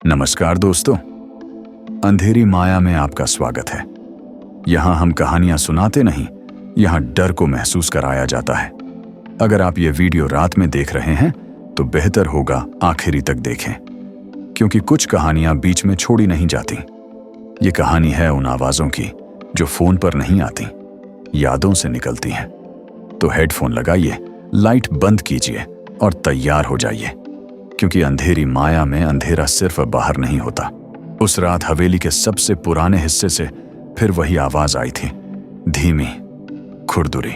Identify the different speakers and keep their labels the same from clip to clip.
Speaker 1: नमस्कार दोस्तों, अंधेरी माया में आपका स्वागत है। यहाँ हम कहानियां सुनाते नहीं, यहाँ डर को महसूस कराया जाता है। अगर आप ये वीडियो रात में देख रहे हैं तो बेहतर होगा आखिरी तक देखें, क्योंकि कुछ कहानियां बीच में छोड़ी नहीं जाती। ये कहानी है उन आवाजों की जो फोन पर नहीं आती, यादों से निकलती हैं। तो हेडफोन लगाइए, लाइट बंद कीजिए और तैयार हो जाइए, क्योंकि अंधेरी माया में अंधेरा सिर्फ बाहर नहीं होता। उस रात हवेली के सबसे पुराने हिस्से से फिर वही आवाज आई थी, धीमी, खुरदुरी,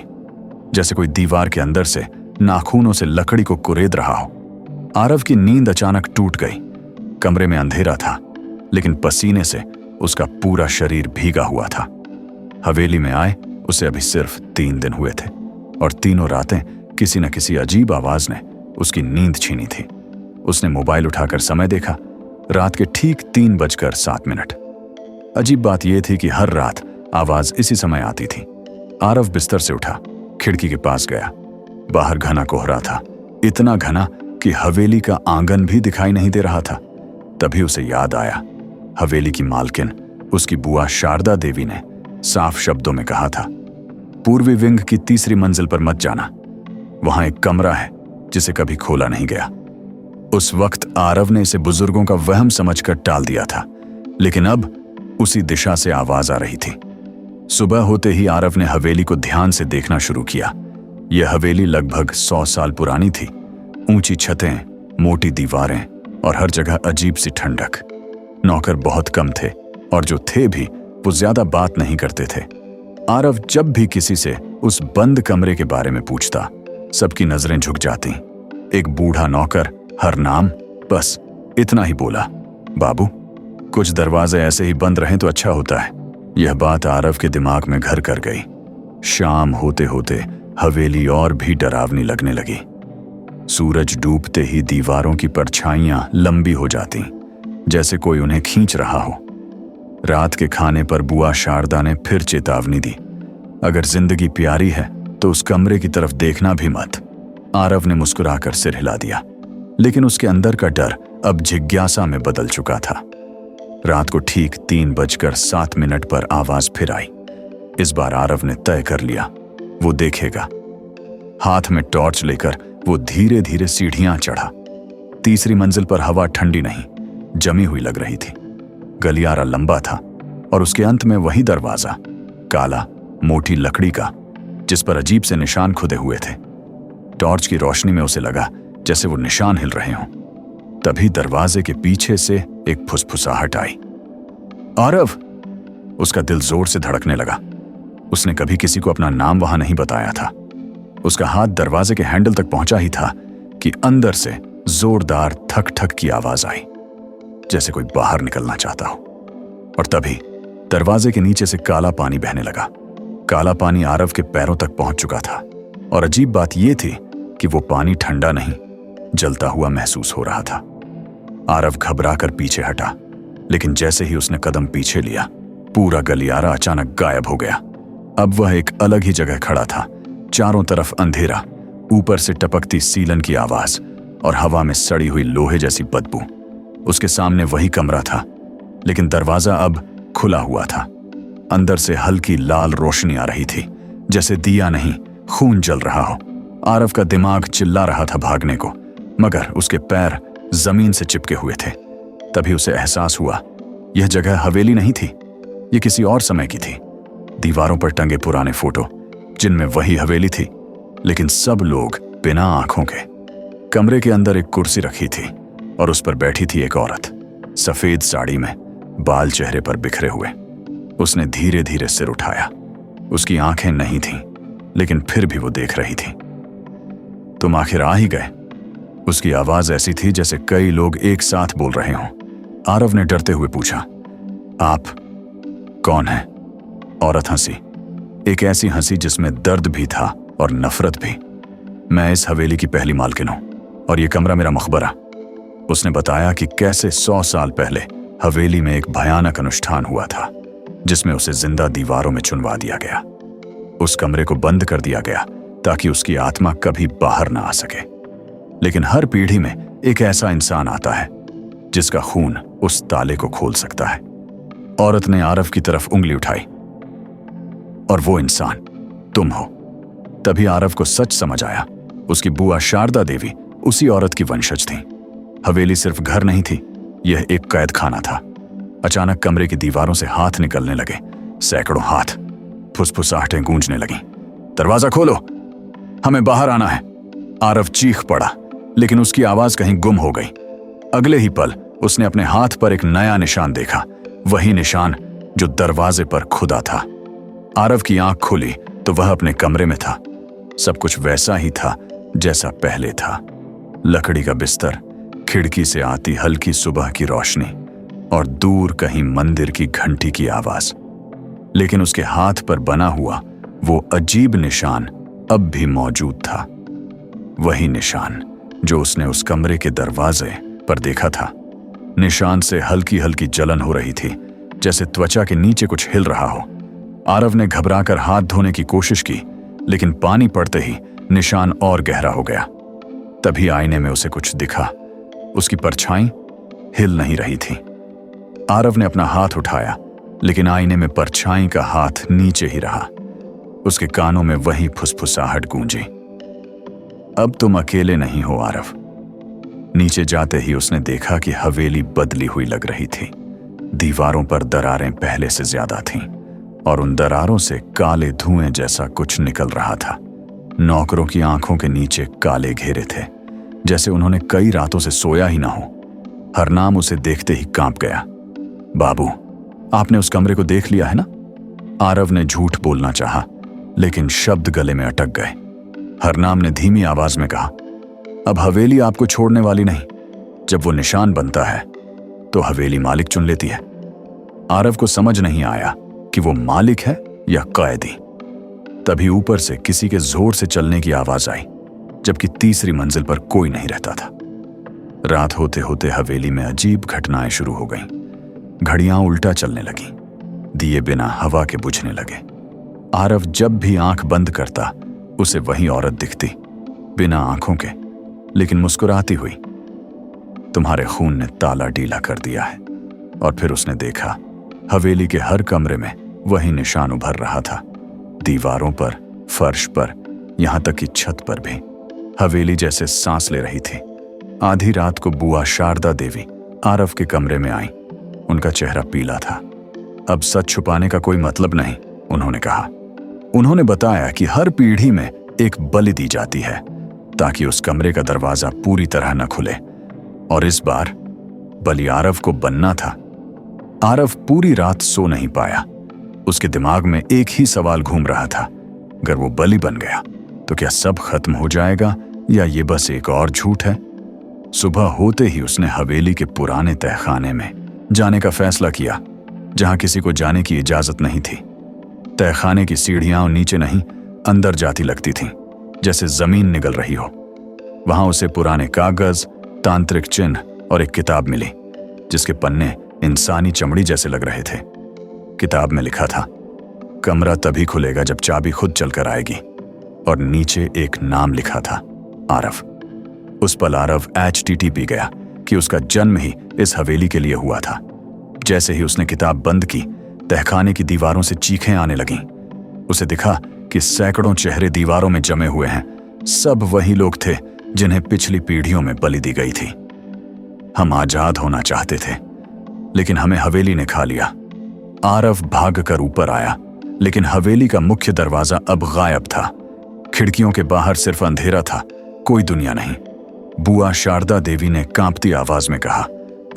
Speaker 1: जैसे कोई दीवार के अंदर से नाखूनों से लकड़ी को कुरेद रहा हो। आरव की नींद अचानक टूट गई। कमरे में अंधेरा था, लेकिन पसीने से उसका पूरा शरीर भीगा हुआ था। हवेली में आए उसे अभी सिर्फ 3 दिन हुए थे, और तीनों रातें किसी न किसी अजीब आवाज ने उसकी नींद छीनी थी। उसने मोबाइल उठाकर समय देखा, रात के ठीक 3:07। अजीब बात यह थी कि हर रात आवाज इसी समय आती थी। आरव बिस्तर से उठा, खिड़की के पास गया। बाहर घना कोहरा था, इतना घना कि हवेली का आंगन भी दिखाई नहीं दे रहा था। तभी उसे याद आया, हवेली की मालकिन उसकी बुआ शारदा देवी ने साफ शब्दों में कहा था, पूर्वी विंग की 3री मंजिल पर मत जाना, वहां एक कमरा है जिसे कभी खोला नहीं गया। उस वक्त आरव ने इसे बुजुर्गों का वहम समझकर टाल दिया था, लेकिन अब उसी दिशा से आवाज आ रही थी। सुबह होते ही आरव ने हवेली को ध्यान से देखना शुरू किया। यह हवेली लगभग 100 साल पुरानी थी। ऊंची छतें, मोटी दीवारें और हर जगह अजीब सी ठंडक। नौकर बहुत कम थे, और जो थे भी वो ज्यादा बात नहीं करते थे। आरव जब भी किसी से उस बंद कमरे के बारे में पूछता, सबकी नजरें झुक जाती। एक बूढ़ा नौकर हर नाम बस इतना ही बोला, बाबू, कुछ दरवाजे ऐसे ही बंद रहें तो अच्छा होता है। यह बात आरव के दिमाग में घर कर गई। शाम होते होते हवेली और भी डरावनी लगने लगी। सूरज डूबते ही दीवारों की परछाइयां लंबी हो जाती, जैसे कोई उन्हें खींच रहा हो। रात के खाने पर बुआ शारदा ने फिर चेतावनी दी, अगर जिंदगी प्यारी है तो उस कमरे की तरफ देखना भी मत। आरव ने मुस्कुराकर सिर हिला दिया, लेकिन उसके अंदर का डर अब जिज्ञासा में बदल चुका था। रात को ठीक 3:07 पर आवाज फिर आई। इस बार आरव ने तय कर लिया, वो देखेगा। हाथ में टॉर्च लेकर वो धीरे धीरे सीढ़ियां चढ़ा। 3री मंजिल पर हवा ठंडी नहीं, जमी हुई लग रही थी। गलियारा लंबा था, और उसके अंत में वही दरवाजा, काला, मोटी लकड़ी का, जिस पर अजीब से निशान खुदे हुए थे। टॉर्च की रोशनी में उसे लगा जैसे वो निशान हिल रहे हों। तभी दरवाजे के पीछे से एक फुसफुसाहट आई। आरव! उसका दिल जोर से धड़कने लगा। उसने कभी किसी को अपना नाम वहां नहीं बताया था। उसका हाथ दरवाजे के हैंडल तक पहुंचा ही था कि अंदर से जोरदार ठक ठक की आवाज आई, जैसे कोई बाहर निकलना चाहता हो। और तभी दरवाजे के नीचे से काला पानी बहने लगा। काला पानी आरव के पैरों तक पहुंच चुका था, और अजीब बात यह थी कि वो पानी ठंडा नहीं, जलता हुआ महसूस हो रहा था। आरव घबराकर पीछे हटा, लेकिन जैसे ही उसने कदम पीछे लिया, पूरा गलियारा अचानक गायब हो गया। अब वह एक अलग ही जगह खड़ा था। चारों तरफ अंधेरा, ऊपर से टपकती सीलन की आवाज और हवा में सड़ी हुई लोहे जैसी बदबू। उसके सामने वही कमरा था, लेकिन दरवाजा अब खुला हुआ था। अंदर से हल्की लाल रोशनी आ रही थी, जैसे दिया नहीं, खून जल रहा हो। आरव का दिमाग चिल्ला रहा था भागने को, मगर उसके पैर जमीन से चिपके हुए थे। तभी उसे एहसास हुआ, यह जगह हवेली नहीं थी, यह किसी और समय की थी। दीवारों पर टंगे पुराने फोटो, जिनमें वही हवेली थी, लेकिन सब लोग बिना आंखों के। कमरे के अंदर एक कुर्सी रखी थी, और उस पर बैठी थी एक औरत, सफेद साड़ी में, बाल चेहरे पर बिखरे हुए। उसने धीरे धीरे सिर उठाया। उसकी आंखें नहीं थीं, लेकिन फिर भी वो देख रही थी। तुम आखिर आ ही गए। उसकी आवाज ऐसी थी जैसे कई लोग एक साथ बोल रहे हों। आरव ने डरते हुए पूछा, आप कौन हैं? औरत हंसी, एक ऐसी हंसी जिसमें दर्द भी था और नफरत भी। मैं इस हवेली की पहली मालकिन हूं, और ये कमरा मेरा मकबरा। उसने बताया कि कैसे 100 साल पहले हवेली में एक भयानक अनुष्ठान हुआ था, जिसमें उसे जिंदा दीवारों में चुनवा दिया गया। उस कमरे को बंद कर दिया गया ताकि उसकी आत्मा कभी बाहर ना आ सके। लेकिन हर पीढ़ी में एक ऐसा इंसान आता है जिसका खून उस ताले को खोल सकता है। औरत ने आरव की तरफ उंगली उठाई। और वो इंसान तुम हो। तभी आरव को सच समझ आया। उसकी बुआ शारदा देवी उसी औरत की वंशज थी। हवेली सिर्फ घर नहीं थी, यह एक कैद खाना था। अचानक कमरे की दीवारों से हाथ निकलने लगे, सैकड़ों हाथ। फुसफुसाहटें गूंजने लगीं। दरवाजा खोलो, हमें बाहर आना है। आरव चीख पड़ा, लेकिन उसकी आवाज कहीं गुम हो गई। अगले ही पल उसने अपने हाथ पर एक नया निशान देखा, वही निशान जो दरवाजे पर खुदा था। आरव की आंख खुली तो वह अपने कमरे में था। सब कुछ वैसा ही था जैसा पहले था। लकड़ी का बिस्तर, खिड़की से आती हल्की सुबह की रोशनी और दूर कहीं मंदिर की घंटी की आवाज। लेकिन उसके हाथ पर बना हुआ वो अजीब निशान अब भी मौजूद था। वही निशान जो उसने उस कमरे के दरवाजे पर देखा था। निशान से हल्की हल्की जलन हो रही थी, जैसे त्वचा के नीचे कुछ हिल रहा हो। आरव ने घबराकर हाथ धोने की कोशिश की, लेकिन पानी पड़ते ही निशान और गहरा हो गया। तभी आईने में उसे कुछ दिखा। उसकी परछाई हिल नहीं रही थी। आरव ने अपना हाथ उठाया, लेकिन आईने में परछाई का हाथ नीचे ही रहा। उसके कानों में वही फुसफुसाहट गूंजी। अब तुम अकेले नहीं हो आरव। नीचे जाते ही उसने देखा कि हवेली बदली हुई लग रही थी। दीवारों पर दरारें पहले से ज्यादा थीं और उन दरारों से काले धुएं जैसा कुछ निकल रहा था। नौकरों की आंखों के नीचे काले घेरे थे, जैसे उन्होंने कई रातों से सोया ही ना हो। हरनाम उसे देखते ही कांप गया। बाबू, आपने उस कमरे को देख लिया है ना? आरव ने झूठ बोलना चाहा, लेकिन शब्द गले में अटक गए। हरनाम ने धीमी आवाज में कहा, अब हवेली आपको छोड़ने वाली नहीं। जब वो निशान बनता है तो हवेली मालिक चुन लेती है। आरव को समझ नहीं आया कि वो मालिक है या कैदी। तभी ऊपर से किसी के जोर से चलने की आवाज आई, जबकि तीसरी मंजिल पर कोई नहीं रहता था। रात होते होते हवेली में अजीब घटनाएं शुरू हो गईं। घड़ियां उल्टा चलने लगीं, दिए बिना हवा के बुझने लगे। आरव जब भी आंख बंद करता उसे वही औरत दिखती, बिना आंखों के, लेकिन मुस्कुराती हुई। तुम्हारे खून ने ताला ढीला कर दिया है। और फिर उसने देखा, हवेली के हर कमरे में वही निशान उभर रहा था। दीवारों पर, फर्श पर, यहां तक कि छत पर भी। हवेली जैसे सांस ले रही थी। आधी रात को बुआ शारदा देवी आरव के कमरे में आई। उनका चेहरा पीला था। अब सच छुपाने का कोई मतलब नहीं, उन्होंने कहा। उन्होंने बताया कि हर पीढ़ी में एक बलि दी जाती है ताकि उस कमरे का दरवाजा पूरी तरह न खुले, और इस बार बलि आरव को बनना था। आरव पूरी रात सो नहीं पाया। उसके दिमाग में एक ही सवाल घूम रहा था, अगर वो बलि बन गया तो क्या सब खत्म हो जाएगा या ये बस एक और झूठ है? सुबह होते ही उसने हवेली के पुराने तहखाने में जाने का फैसला किया, जहां किसी को जाने की इजाजत नहीं थी। तहखाने की सीढ़ियां नीचे नहीं, अंदर जाती लगती थीं, जैसे जमीन निगल रही हो। वहां उसे पुराने कागज, तांत्रिक चिन्ह और एक किताब मिली, जिसके पन्ने इंसानी चमड़ी जैसे लग रहे थे। किताब में लिखा था, कमरा तभी खुलेगा जब चाबी खुद चलकर आएगी, और नीचे एक नाम लिखा था, आरव। उस पल आरव HTT पी गया कि उसका जन्म ही इस हवेली के लिए हुआ था। जैसे ही उसने किताब बंद की, तहखाने की दीवारों से चीखें आने लगीं। उसे दिखा कि सैकड़ों चेहरे दीवारों में जमे हुए हैं। सब वही लोग थे जिन्हें पिछली पीढ़ियों में बलि दी गई थी। हम आजाद होना चाहते थे, लेकिन हमें हवेली ने खा लिया। आरव भागकर ऊपर आया, लेकिन हवेली का मुख्य दरवाजा अब गायब था। खिड़कियों के बाहर सिर्फ अंधेरा था, कोई दुनिया नहीं। बुआ शारदा देवी ने कांपती आवाज में कहा,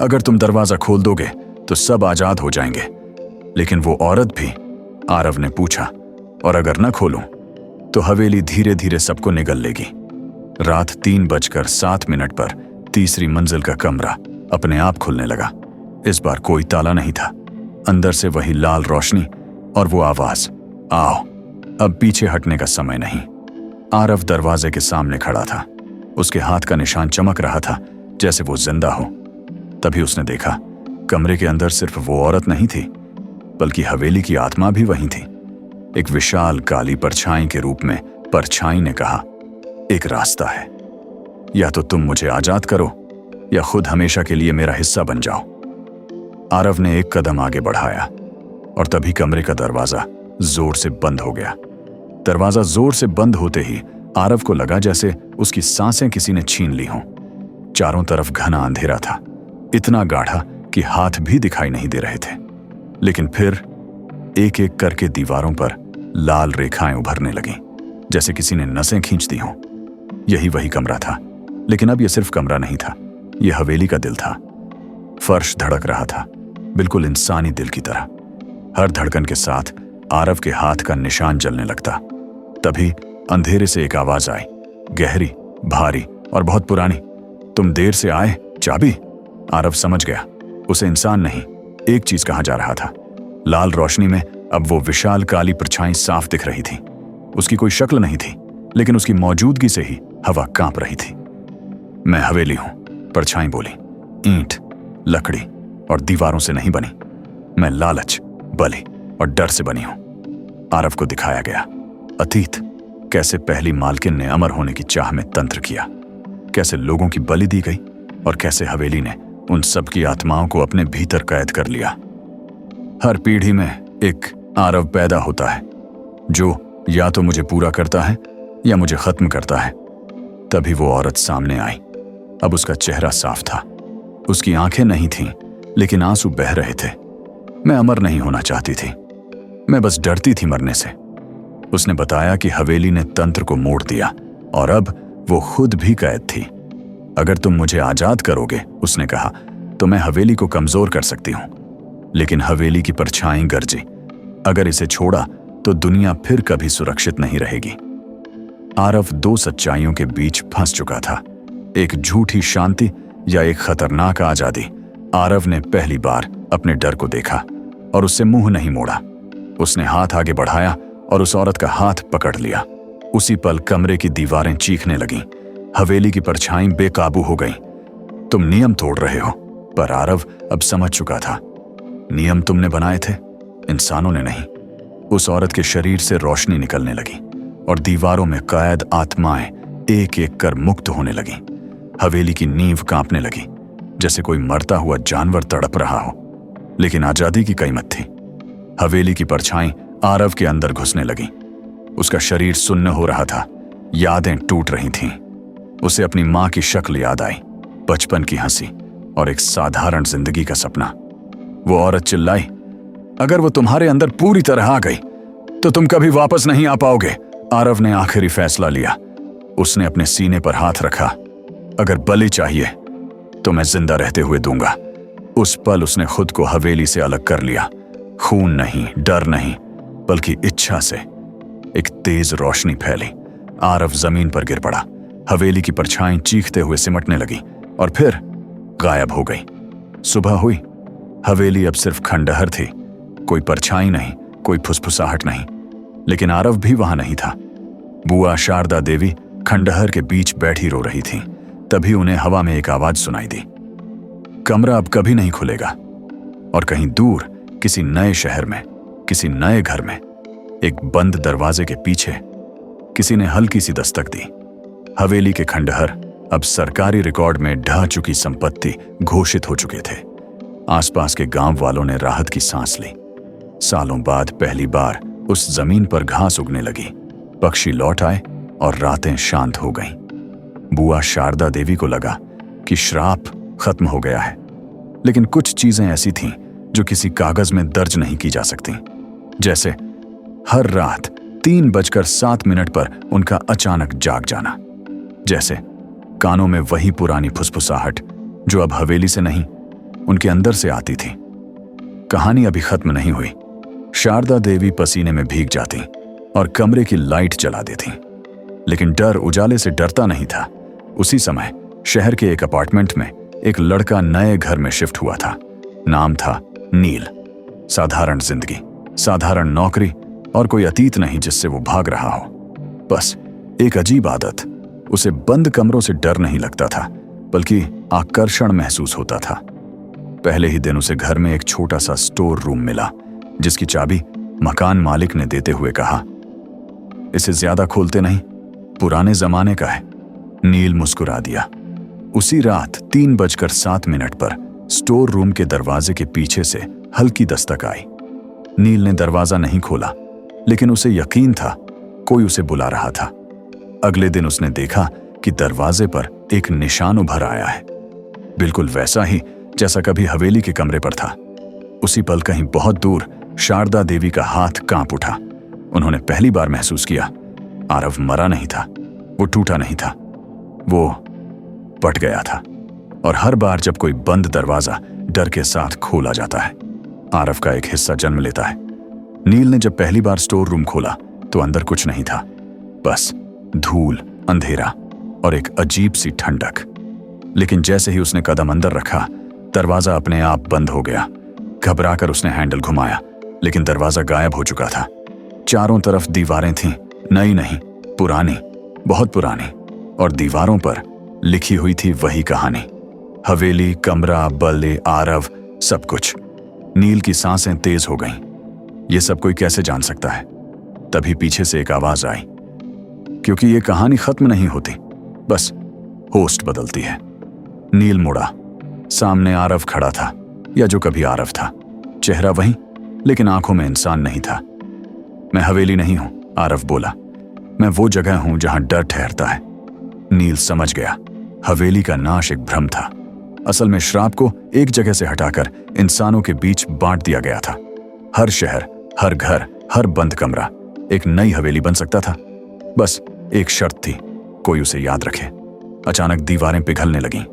Speaker 1: अगर तुम दरवाजा खोल दोगे तो सब आजाद हो जाएंगे। लेकिन वो औरत भी? आरव ने पूछा। और अगर न खोलूं तो हवेली धीरे धीरे सबको निगल लेगी। रात 3:07 पर तीसरी मंजिल का कमरा अपने आप खुलने लगा। इस बार कोई ताला नहीं था। अंदर से वही लाल रोशनी और वो आवाज, आओ, अब पीछे हटने का समय नहीं। आरव दरवाजे के सामने खड़ा था। उसके हाथ का निशान चमक रहा था, जैसे वो जिंदा हो। तभी उसने देखा, कमरे के अंदर सिर्फ वो औरत नहीं थी, बल्कि हवेली की आत्मा भी वहीं थी। एक विशाल काली परछाई के रूप में परछाई ने कहा, एक रास्ता है, या तो तुम मुझे आजाद करो या खुद हमेशा के लिए मेरा हिस्सा बन जाओ। आरव ने एक कदम आगे बढ़ाया और तभी कमरे का दरवाजा जोर से बंद हो गया। दरवाजा जोर से बंद होते ही आरव को लगा जैसे उसकी सांसें किसी ने छीन ली हों। चारों तरफ घना अंधेरा था, इतना गाढ़ा कि हाथ भी दिखाई नहीं दे रहे थे। लेकिन फिर एक एक करके दीवारों पर लाल रेखाएं उभरने लगीं, जैसे किसी ने नसें खींच दी हों। यही वही कमरा था, लेकिन अब यह सिर्फ कमरा नहीं था, यह हवेली का दिल था। फर्श धड़क रहा था, बिल्कुल इंसानी दिल की तरह। हर धड़कन के साथ आरव के हाथ का निशान जलने लगता। तभी अंधेरे से एक आवाज आई, गहरी, भारी और बहुत पुरानी। तुम देर से आए, चाबी? आरव समझ गया, उसे इंसान नहीं, एक चीज कहा जा रहा था। लाल रोशनी में अब वो विशाल काली परछाई साफ दिख रही थी। उसकी कोई शक्ल नहीं थी, लेकिन उसकी मौजूदगी से ही हवा कांप रही थी। मैं हवेली हूं, परछाई बोली। ईंट, लकड़ी और दीवारों से नहीं बनी। मैं लालच, बलि और डर से बनी हूं। आरव को दिखाया गया अतीत, कैसे पहली मालकिन ने अमर होने की चाह में तंत्र किया, कैसे लोगों की बलि दी गई और कैसे हवेली ने उन सब की आत्माओं को अपने भीतर कैद कर लिया। हर पीढ़ी में एक आरव पैदा होता है जो या तो मुझे पूरा करता है या मुझे खत्म करता है। तभी वो औरत सामने आई। अब उसका चेहरा साफ था, उसकी आंखें नहीं थीं, लेकिन आंसू बह रहे थे। मैं अमर नहीं होना चाहती थी, मैं बस डरती थी मरने से। उसने बताया कि हवेली ने तंत्र को मोड़ दिया और अब वो खुद भी कैद थी। अगर तुम मुझे आजाद करोगे, उसने कहा, तो मैं हवेली को कमजोर कर सकती हूं। लेकिन हवेली की परछाई गरजी, अगर इसे छोड़ा तो दुनिया फिर कभी सुरक्षित नहीं रहेगी। आरव दो सच्चाइयों के बीच फंस चुका था, एक झूठी शांति या एक खतरनाक आजादी। आरव ने पहली बार अपने डर को देखा और उससे मुंह नहीं मोड़ा। उसने हाथ आगे बढ़ाया और उस औरत का हाथ पकड़ लिया। उसी पल कमरे की दीवारें चीखने लगीं, हवेली की परछाई बेकाबू हो गईं। तुम नियम तोड़ रहे हो। पर आरव अब समझ चुका था, नियम तुमने बनाए थे, इंसानों ने नहीं। उस औरत के शरीर से रोशनी निकलने लगी और दीवारों में कैद आत्माएं एक एक कर मुक्त होने लगीं। हवेली की नींव कांपने लगी, जैसे कोई मरता हुआ जानवर तड़प रहा हो। लेकिन आजादी की कीमत थी। हवेली की परछाई आरव के अंदर घुसने लगी। उसका शरीर सुन्न हो रहा था, यादें टूट रही थीं। उसे अपनी मां की शक्ल याद आई, बचपन की हंसी और एक साधारण जिंदगी का सपना। वो औरत चिल्लाई, अगर वो तुम्हारे अंदर पूरी तरह आ गई तो तुम कभी वापस नहीं आ पाओगे। आरव ने आखिरी फैसला लिया। उसने अपने सीने पर हाथ रखा। अगर बलि चाहिए तो मैं जिंदा रहते हुए दूंगा। उस पल उसने खुद को हवेली से अलग कर लिया। खून नहीं, डर नहीं, बल्कि इच्छा से। एक तेज रोशनी फैली। आरव जमीन पर गिर पड़ा। हवेली की परछाई चीखते हुए सिमटने लगी और फिर गायब हो गई। सुबह हुई। हवेली अब सिर्फ खंडहर थी, कोई परछाई नहीं, कोई फुसफुसाहट नहीं। लेकिन आरव भी वहां नहीं था। बुआ शारदा देवी खंडहर के बीच बैठी रो रही थी। तभी उन्हें हवा में एक आवाज सुनाई दी, कमरा अब कभी नहीं खुलेगा। और कहीं दूर किसी नए शहर में, किसी नए घर में, एक बंद दरवाजे के पीछे किसी ने हल्की सी दस्तक दी। हवेली के खंडहर अब सरकारी रिकॉर्ड में ढह चुकी संपत्ति घोषित हो चुके थे। आसपास के गांव वालों ने राहत की सांस ली। सालों बाद पहली बार उस जमीन पर घास उगने लगी। पक्षी लौट आए और रातें शांत हो गईं। बुआ शारदा देवी को लगा कि श्राप खत्म हो गया है। लेकिन कुछ चीजें ऐसी थीं जो किसी कागज में दर्ज नहीं की जा सकती। जैसे हर रात 3:07 पर उनका अचानक जाग जाना। जैसे कानों में वही पुरानी फुसफुसाहट जो अब हवेली से नहीं, उनके अंदर से आती थी। कहानी अभी खत्म नहीं हुई। शारदा देवी पसीने में भीग जाती और कमरे की लाइट जला देती। लेकिन डर उजाले से डरता नहीं था। उसी समय शहर के एक अपार्टमेंट में एक लड़का नए घर में शिफ्ट हुआ था। नाम था नील। साधारण जिंदगी, साधारण नौकरी और कोई अतीत नहीं जिससे वो भाग रहा हो। बस एक अजीब आदत। उसे बंद कमरों से डर नहीं लगता था, बल्कि आकर्षण महसूस होता था। पहले ही दिन उसे घर में एक छोटा सा स्टोर रूम मिला, जिसकी चाबी मकान मालिक ने देते हुए कहा, इसे ज्यादा खोलते नहीं, पुराने जमाने का है। नील मुस्कुरा दिया। उसी रात 3:07 पर स्टोर रूम के दरवाजे के पीछे से हल्की दस्तक आई। नील ने दरवाजा नहीं खोला, लेकिन उसे यकीन था कोई उसे बुला रहा था। अगले दिन उसने देखा कि दरवाजे पर एक निशान उभर आया है, बिल्कुल वैसा ही जैसा कभी हवेली के कमरे पर था। उसी पल कहीं बहुत दूर शारदा देवी का हाथ कांप उठा। उन्होंने पहली बार महसूस किया आरव मरा नहीं था, वो टूटा नहीं था, वो पट गया था। और हर बार जब कोई बंद दरवाजा डर के साथ खोला जाता है, आरव का एक हिस्सा जन्म लेता है। नील ने जब पहली बार स्टोर रूम खोला तो अंदर कुछ नहीं था, बस धूल, अंधेरा और एक अजीब सी ठंडक। लेकिन जैसे ही उसने कदम अंदर रखा, दरवाजा अपने आप बंद हो गया। घबराकर उसने हैंडल घुमाया, लेकिन दरवाजा गायब हो चुका था। चारों तरफ दीवारें थीं, नई नहीं, पुरानी, बहुत पुरानी, और दीवारों पर लिखी हुई थी वही कहानी। हवेली, कमरा, बल्ले, आरव, सब कुछ। नील की सांसें तेज हो गईं। ये सब कोई कैसे जान सकता है? तभी पीछे से एक आवाज आई, क्योंकि ये कहानी खत्म नहीं होती, बस होस्ट बदलती है। नील मुड़ा। सामने आरव खड़ा था, या जो कभी आरव था। चेहरा वही, लेकिन आंखों में इंसान नहीं था। मैं हवेली नहीं हूं, आरव बोला। मैं वो जगह हूं जहां डर ठहरता है। नील समझ गया, हवेली का नाश एक भ्रम था। असल में श्राप को एक जगह से हटाकर इंसानों के बीच बांट दिया गया था। हर शहर, हर घर, हर बंद कमरा एक नई हवेली बन सकता था। बस एक शर्त थी, कोई उसे याद रखे। अचानक दीवारें पिघलने लगीं।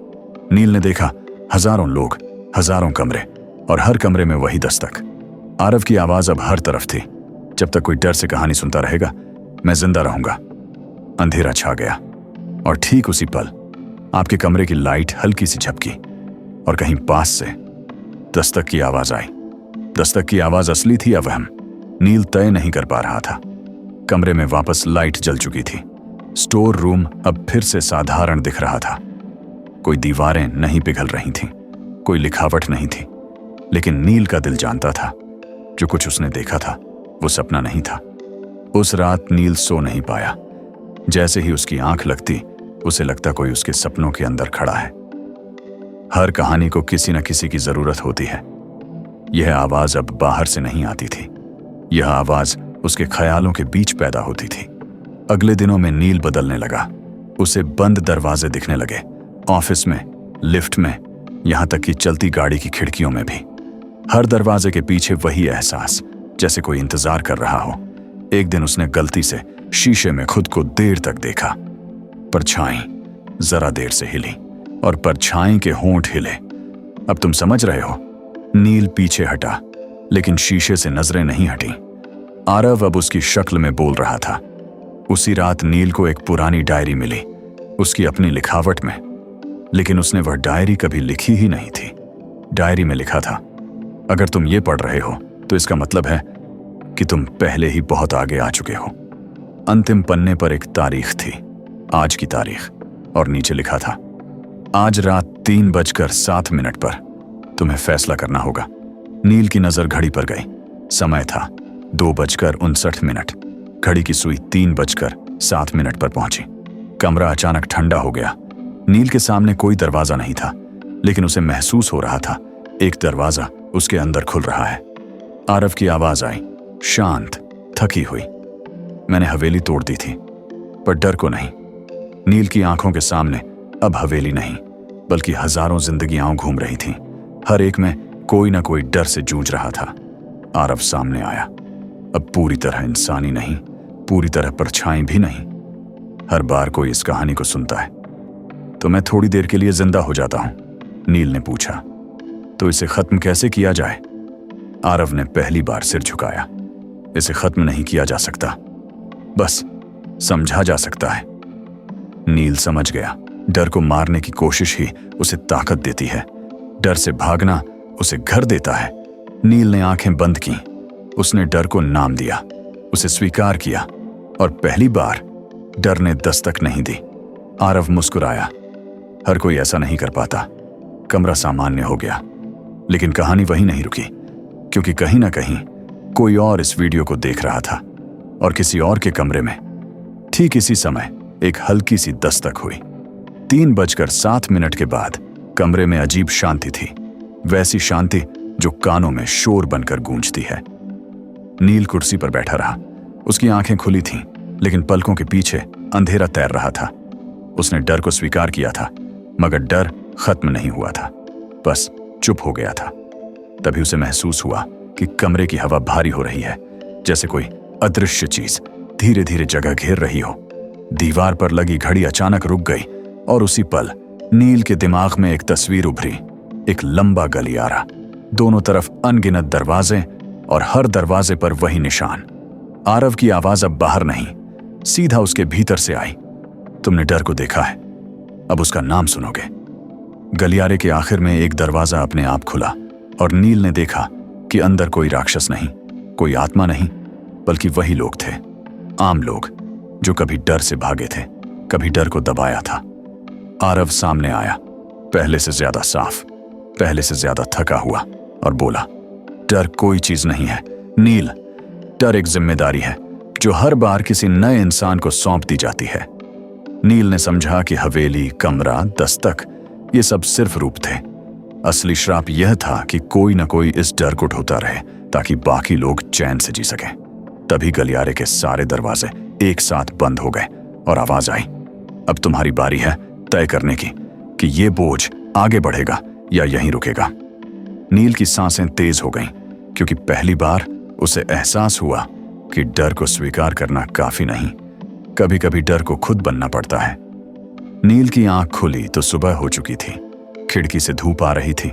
Speaker 1: नील ने देखा हजारों लोग, हजारों कमरे, और हर कमरे में वही दस्तक। आरव की आवाज अब हर तरफ थी। जब तक कोई डर से कहानी सुनता रहेगा, मैं जिंदा रहूंगा। अंधेरा छा गया, और ठीक उसी पल आपके कमरे की लाइट हल्की सी झपकी, और कहीं पास से दस्तक की आवाज आई। दस्तक की आवाज असली थी या वहम, नील तय नहीं कर पा रहा था। कमरे में वापस लाइट जल चुकी थी। स्टोर रूम अब फिर से साधारण दिख रहा था। कोई दीवारें नहीं पिघल रही थीं, कोई लिखावट नहीं थी। लेकिन नील का दिल जानता था, जो कुछ उसने देखा था वो सपना नहीं था। उस रात नील सो नहीं पाया। जैसे ही उसकी आंख लगती, उसे लगता कोई उसके सपनों के अंदर खड़ा है। हर कहानी को किसी न किसी की जरूरत होती है। यह आवाज अब बाहर से नहीं आती थी, यह आवाज उसके ख्यालों के बीच पैदा होती थी। अगले दिनों में नील बदलने लगा। उसे बंद दरवाजे दिखने लगे, ऑफिस में, लिफ्ट में, यहां तक कि चलती गाड़ी की खिड़कियों में भी। हर दरवाजे के पीछे वही एहसास, जैसे कोई इंतजार कर रहा हो। एक दिन उसने गलती से शीशे में खुद को देर तक देखा। परछाई जरा देर से हिली, और परछाई के होंठ हिले। अब तुम समझ रहे हो? नील पीछे हटा, लेकिन शीशे से नजरें नहीं हटी। आरव अब उसकी शक्ल में बोल रहा था। उसी रात नील को एक पुरानी डायरी मिली, उसकी अपनी लिखावट में। लेकिन उसने वह डायरी कभी लिखी ही नहीं थी। डायरी में लिखा था, अगर तुम ये पढ़ रहे हो तो इसका मतलब है कि तुम पहले ही बहुत आगे आ चुके हो। अंतिम पन्ने पर एक तारीख थी, आज की तारीख, और नीचे लिखा था, आज रात 3:07 पर तुम्हें फैसला करना होगा। नील की नजर घड़ी पर गई। समय था 2:59। घड़ी की सुई 3:07 पर पहुंची। कमरा अचानक ठंडा हो गया। नील के सामने कोई दरवाजा नहीं था, लेकिन उसे महसूस हो रहा था एक दरवाजा उसके अंदर खुल रहा है। आरव की आवाज आई, शांत, थकी हुई। मैंने हवेली तोड़ दी थी, पर डर को नहीं। नील की आंखों के सामने अब हवेली नहीं, बल्कि हजारों जिंदगियां घूम रही थीं। हर एक में कोई ना कोई डर से जूझ रहा था। आरव सामने आया, अब पूरी तरह इंसानी नहीं, पूरी तरह परछाई भी नहीं। हर बार कोई इस कहानी को सुनता है तो मैं थोड़ी देर के लिए जिंदा हो जाता हूं, नील ने पूछा। तो इसे खत्म कैसे किया जाए? आरव ने पहली बार सिर झुकाया। इसे खत्म नहीं किया जा सकता, बस समझा जा सकता है। नील समझ गया, डर को मारने की कोशिश ही उसे ताकत देती है, डर से भागना उसे घर देता है। नील ने आंखें बंद की। उसने डर को नाम दिया, उसे स्वीकार किया, और पहली बार डर ने दस्तक नहीं दी। आरव मुस्कुराया। हर कोई ऐसा नहीं कर पाता। कमरा सामान्य हो गया, लेकिन कहानी वहीं नहीं रुकी, क्योंकि कहीं ना कहीं कोई और इस वीडियो को देख रहा था, और किसी और के कमरे में ठीक इसी समय एक हल्की सी दस्तक हुई। 3:07 के बाद कमरे में अजीब शांति थी। वैसी शांति जो कानों में शोर बनकर गूंजती है। नील कुर्सी पर बैठा रहा। उसकी आंखें खुली थीं, लेकिन पलकों के पीछे अंधेरा तैर रहा था। उसने डर को स्वीकार किया था, मगर डर खत्म नहीं हुआ था, बस चुप हो गया था। तभी उसे महसूस हुआ कि कमरे की हवा भारी हो रही है, जैसे कोई अदृश्य चीज धीरे धीरे जगह घेर रही हो। दीवार पर लगी घड़ी अचानक रुक गई और उसी पल नील के दिमाग में एक तस्वीर उभरी। एक लंबा गलियारा, दोनों तरफ अनगिनत दरवाजे और हर दरवाजे पर वही निशान। आरव की आवाज अब बाहर नहीं, सीधा उसके भीतर से आई। तुमने डर को देखा है, अब उसका नाम सुनोगे। गलियारे के आखिर में एक दरवाजा अपने आप खुला और नील ने देखा कि अंदर कोई राक्षस नहीं, कोई आत्मा नहीं, बल्कि वही लोग थे, आम लोग जो कभी डर से भागे थे, कभी डर को दबाया था। आरव सामने आया, पहले से ज्यादा साफ, पहले से ज्यादा थका हुआ, और बोला, डर कोई चीज नहीं है नील, डर एक जिम्मेदारी है जो हर बार किसी नए इंसान को सौंप दी जाती है। नील ने समझा कि हवेली, कमरा, दस्तक, ये सब सिर्फ रूप थे। असली श्राप यह था कि कोई न कोई इस डर को ढोता रहे ताकि बाकी लोग चैन से जी सकें। तभी गलियारे के सारे दरवाजे एक साथ बंद हो गए और आवाज आई, अब तुम्हारी बारी है तय करने की कि ये बोझ आगे बढ़ेगा या यहीं रुकेगा। नील की सांसें तेज हो गईं, क्योंकि पहली बार उसे एहसास हुआ कि डर को स्वीकार करना काफी नहीं, कभी कभी डर को खुद बनना पड़ता है। नील की आंख खुली तो सुबह हो चुकी थी। खिड़की से धूप आ रही थी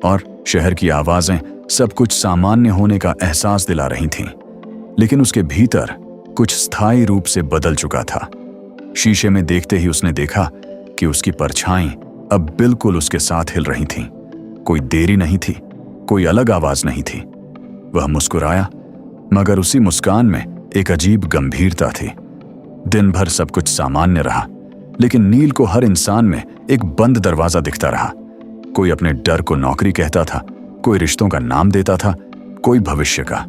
Speaker 1: और शहर की आवाजें सब कुछ सामान्य होने का एहसास दिला रही थीं, लेकिन उसके भीतर कुछ स्थायी रूप से बदल चुका था। शीशे में देखते ही उसने देखा कि उसकी परछाई अब बिल्कुल उसके साथ हिल रही थीं। कोई देरी नहीं थी, कोई अलग आवाज नहीं थी। वह मुस्कुराया, मगर उसी मुस्कान में एक अजीब गंभीरता थी। दिन भर सब कुछ सामान्य रहा, लेकिन नील को हर इंसान में एक बंद दरवाजा दिखता रहा। कोई अपने डर को नौकरी कहता था, कोई रिश्तों का नाम देता था, कोई भविष्य का।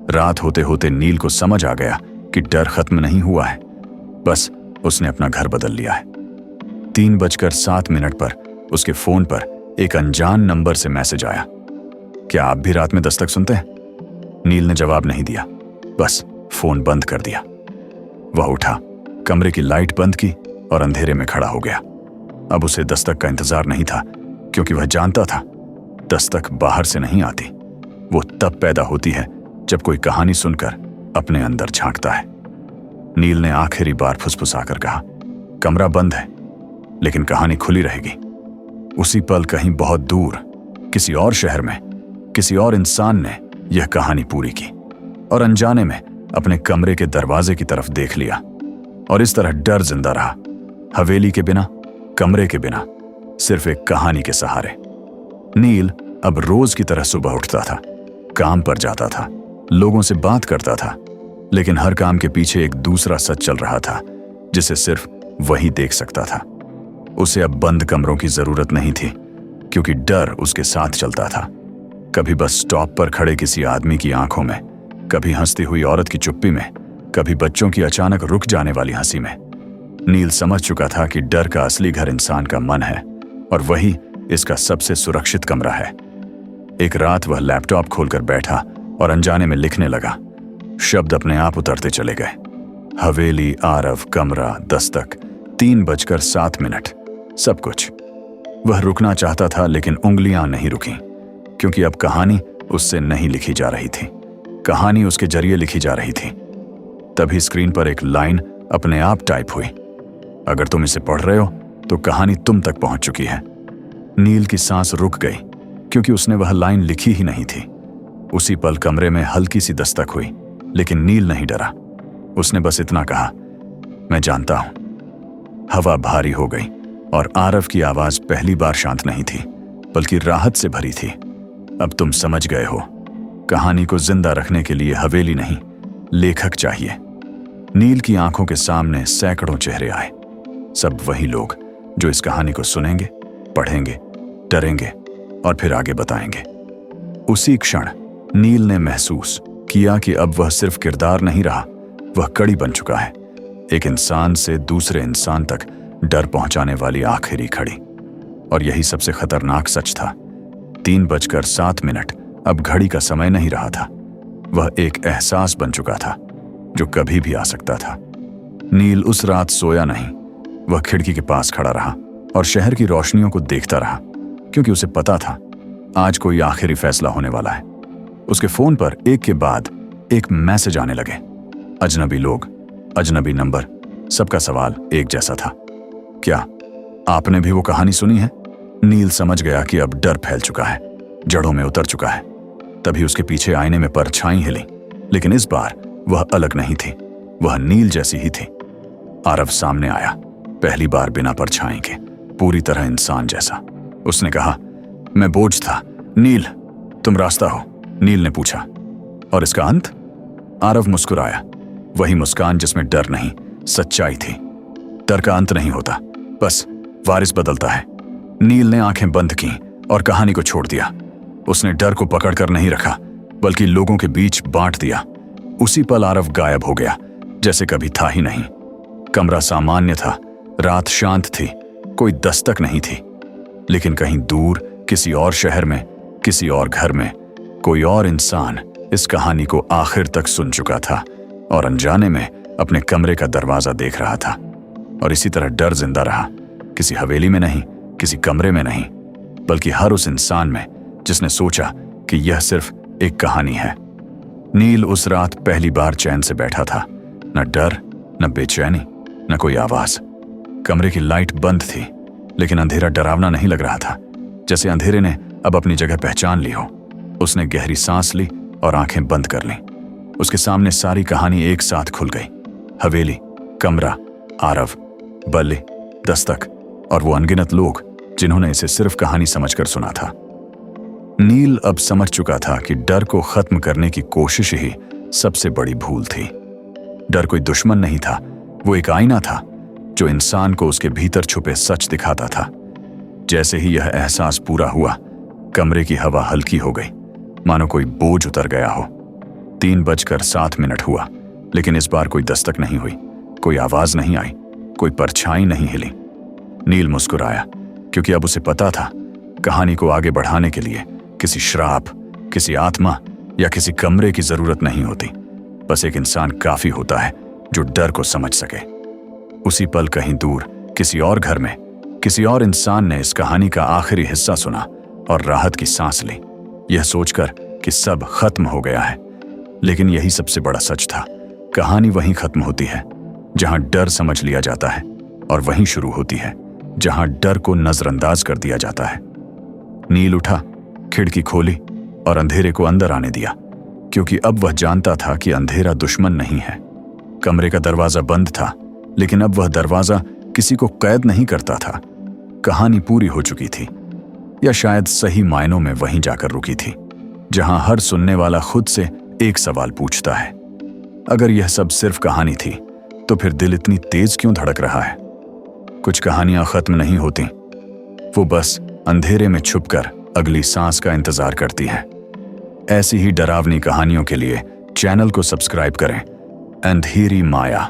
Speaker 1: रात होते होते नील को समझ आ गया कि डर खत्म नहीं हुआ है, बस उसने अपना घर बदल लिया है। 3:07 पर उसके फोन पर एक अनजान नंबर से मैसेज आया, क्या आप भी रात में दस्तक सुनते हैं? नील ने जवाब नहीं दिया, बस फोन बंद कर दिया। वह उठा, कमरे की लाइट बंद की और अंधेरे में खड़ा हो गया। अब उसे दस्तक का इंतजार नहीं था, क्योंकि वह जानता था दस्तक बाहर से नहीं आती, वो तब पैदा होती है जब कोई कहानी सुनकर अपने अंदर झांकता है। नील ने आखिरी बार फुसफुसाकर कहा, कमरा बंद है, लेकिन कहानी खुली रहेगी। उसी पल कहीं बहुत दूर किसी और शहर में किसी और इंसान ने यह कहानी पूरी की और अनजाने में अपने कमरे के दरवाजे की तरफ देख लिया। और इस तरह डर जिंदा रहा, हवेली के बिना, कमरे के बिना, सिर्फ एक कहानी के सहारे। नील अब रोज की तरह सुबह उठता था, काम पर जाता था, लोगों से बात करता था, लेकिन हर काम के पीछे एक दूसरा सच चल रहा था जिसे सिर्फ वही देख सकता था। उसे अब बंद कमरों की जरूरत नहीं थी, क्योंकि डर उसके साथ चलता था। कभी बस स्टॉप पर खड़े किसी आदमी की आंखों में, कभी हंसती हुई औरत की चुप्पी में, कभी बच्चों की अचानक रुक जाने वाली हंसी में। नील समझ चुका था कि डर का असली घर इंसान का मन है, और वही इसका सबसे सुरक्षित कमरा है। एक रात वह लैपटॉप खोलकर बैठा और अनजाने में लिखने लगा। शब्द अपने आप उतरते चले गए। हवेली, आरव, कमरा, दस्तक, 3:07, सब कुछ। वह रुकना चाहता था, लेकिन उंगलियां नहीं रुकीं, क्योंकि अब कहानी उससे नहीं लिखी जा रही थी, कहानी उसके जरिए लिखी जा रही थी। तभी स्क्रीन पर एक लाइन अपने आप टाइप हुई, अगर तुम इसे पढ़ रहे हो तो कहानी तुम तक पहुंच चुकी है। नील की सांस रुक गई, क्योंकि उसने वह लाइन लिखी ही नहीं थी। उसी पल कमरे में हल्की सी दस्तक हुई, लेकिन नील नहीं डरा। उसने बस इतना कहा, मैं जानता हूं। हवा भारी हो गई और आरव की आवाज पहली बार शांत नहीं थी, बल्कि राहत से भरी थी। अब तुम समझ गए हो, कहानी को जिंदा रखने के लिए हवेली नहीं, लेखक चाहिए। नील की आंखों के सामने सैकड़ों चेहरे आए, सब वही लोग जो इस कहानी को सुनेंगे, पढ़ेंगे, डरेंगे और फिर आगे बताएंगे। उसी क्षण नील ने महसूस किया कि अब वह सिर्फ किरदार नहीं रहा, वह कड़ी बन चुका है, एक इंसान से दूसरे इंसान तक डर पहुंचाने वाली आखिरी खड़ी। और यही सबसे खतरनाक सच था, 3:07 अब घड़ी का समय नहीं रहा था। वह एक एहसास बन चुका था जो कभी भी आ सकता था। नील उस रात सोया नहीं। वह खिड़की के पास खड़ा रहा और शहर की रोशनियों को देखता रहा, क्योंकि उसे पता था आज कोई आखिरी फैसला होने वाला है। उसके फोन पर एक के बाद एक मैसेज आने लगे। अजनबी लोग, अजनबी नंबर, सबका सवाल एक जैसा था। क्या आपने भी वो कहानी सुनी है? नील समझ गया कि अब डर फैल चुका है, जड़ों में उतर चुका है। तभी उसके पीछे आईने में परछाई हिली, लेकिन इस बार वह अलग नहीं थी। वह नील जैसी ही थी। आरव सामने आया, पहली बार बिना परछाई के, पूरी तरह इंसान जैसा। उसने कहा, मैं बोझ था। नील, तुम रास्ता हो? नील ने पूछा। और इसका अंत? आरव मुस्कुराया, वही मुस्कान जिसमें डर नहीं, सच्चाई थी। डर का अंत नहीं होता, बस वारिस बदलता है। नील ने आंखें बंद की और कहानी को छोड़ दिया। उसने डर को पकड़कर नहीं रखा, बल्कि लोगों के बीच बांट दिया। उसी पल आरव गायब हो गया, जैसे कभी था ही नहीं। कमरा सामान्य था, रात शांत थी, कोई दस्तक नहीं थी। लेकिन कहीं दूर, किसी और शहर में, किसी और घर में, कोई और इंसान इस कहानी को आखिर तक सुन चुका था और अनजाने में अपने कमरे का दरवाजा देख रहा था। और इसी तरह डर जिंदा रहा, किसी हवेली में नहीं, किसी कमरे में नहीं, बल्कि हर उस इंसान में जिसने सोचा कि यह सिर्फ एक कहानी है। नील उस रात पहली बार चैन से बैठा था। न डर, न बेचैनी, न कोई आवाज। कमरे की लाइट बंद थी, लेकिन अंधेरा डरावना नहीं लग रहा था, जैसे अंधेरे ने अब अपनी जगह पहचान ली हो। उसने गहरी सांस ली और आंखें बंद कर लीं। उसके सामने सारी कहानी एक साथ खुल गई। हवेली, कमरा, आरव, बल्ली, दस्तक और वो अनगिनत लोग जिन्होंने इसे सिर्फ कहानी समझकर सुना था। नील अब समझ चुका था कि डर को खत्म करने की कोशिश ही सबसे बड़ी भूल थी। डर कोई दुश्मन नहीं था, वो एक आईना था जो इंसान को उसके भीतर छुपे सच दिखाता था। जैसे ही यह एहसास पूरा हुआ, कमरे की हवा हल्की हो गई, मानो कोई बोझ उतर गया हो। 3:07 हुआ, लेकिन इस बार कोई दस्तक नहीं हुई, कोई आवाज नहीं आई, कोई परछाई नहीं हिली। नील मुस्कुराया, क्योंकि अब उसे पता था कहानी को आगे बढ़ाने के लिए किसी श्राप, किसी आत्मा या किसी कमरे की जरूरत नहीं होती। बस एक इंसान काफी होता है जो डर को समझ सके। उसी पल कहीं दूर, किसी और घर में, किसी और इंसान ने इस कहानी का आखिरी हिस्सा सुना और राहत की सांस ली, यह सोचकर कि सब खत्म हो गया है। लेकिन यही सबसे बड़ा सच था। कहानी वहीं खत्म होती है जहां डर समझ लिया जाता है, और वहीं शुरू होती है जहां डर को नजरअंदाज कर दिया जाता है। नील उठा, खिड़की खोली और अंधेरे को अंदर आने दिया, क्योंकि अब वह जानता था कि अंधेरा दुश्मन नहीं है। कमरे का दरवाजा बंद था, लेकिन अब वह दरवाजा किसी को कैद नहीं करता था। कहानी पूरी हो चुकी थी, या शायद सही मायनों में वहीं जाकर रुकी थी, जहां हर सुनने वाला खुद से एक सवाल पूछता है, अगर यह सब सिर्फ कहानी थी तो फिर दिल इतनी तेज क्यों धड़क रहा है? कुछ कहानियां खत्म नहीं होती, वो बस अंधेरे में छुपकर अगली सांस का इंतजार करती हैं। ऐसी ही डरावनी कहानियों के लिए चैनल को सब्सक्राइब करें। अंधेरी माया।